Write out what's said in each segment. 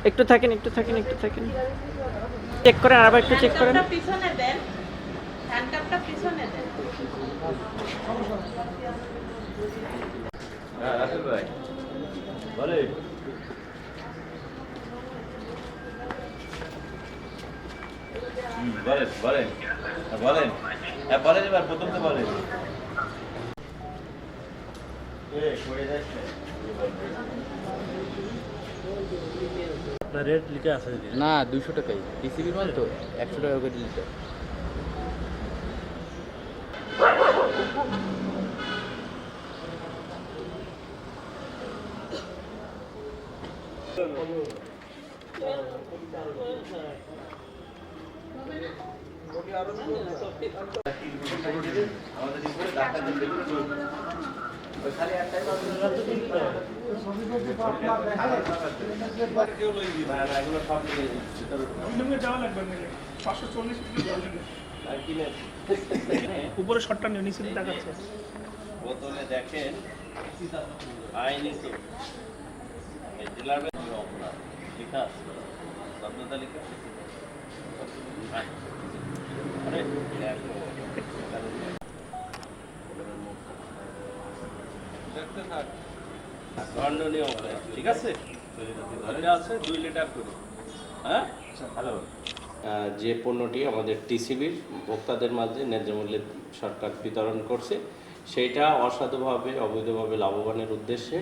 একটু থাকেন, একটু থাকেন, একটু থাকেন, চেক করেন, আবার একটু চেক করেন। পিছনে দেন, হ্যান্ডকাপটা পিছনে দেন। হ্যাঁ রাসেল ভাই বলে বলেন বলেন বলেন, হ্যাঁ বলেন, এবার প্রথম তো বলেন। রেট লিখে আছে না 200 টাকাই টিসিবির মাল তো 100 টাকা করে লিটার। আমাদের উপরে ডাক্তার দিতে খালি একটাই এগুলো সব যাওয়া লাগবে 540 উপরে শটটা নিচে দেখাচ্ছে। বোতলে দেখেন আইনি তো এই জেলার অপরাধ লেখা আছে, শব্দ তালিকা আরে দেখতে থাক দণ্ডনীয় অপরাধ, ঠিক আছে? ধরে আছে 2 লিটার করে। হ্যাঁ হ্যালো, যে পণ্যটি আমাদের টিসিবির ভোক্তাদের মাঝে ন্যায্য মূল্যে সরকার বিতরণ করছে, সেইটা অসাধুভাবে অবৈধভাবে লাভবানের উদ্দেশ্যে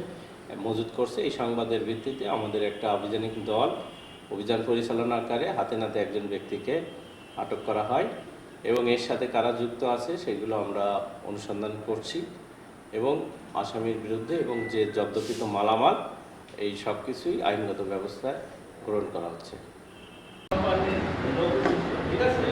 মজুত করছে। এই সংবাদের ভিত্তিতে আমাদের একটা আভিযানিক দল অভিযান পরিচালনাকারে হাতে নাতে একজন ব্যক্তিকে আটক করা হয় এবং এর সাথে কারা যুক্ত আছে সেগুলো আমরা অনুসন্ধান করছি এবং আসামির বিরুদ্ধে এবং যে জব্দকৃত মালামাল এই সব কিছুই আইনগত ব্যবস্থায় গ্রহণ করা হচ্ছে। ঠিক আছে।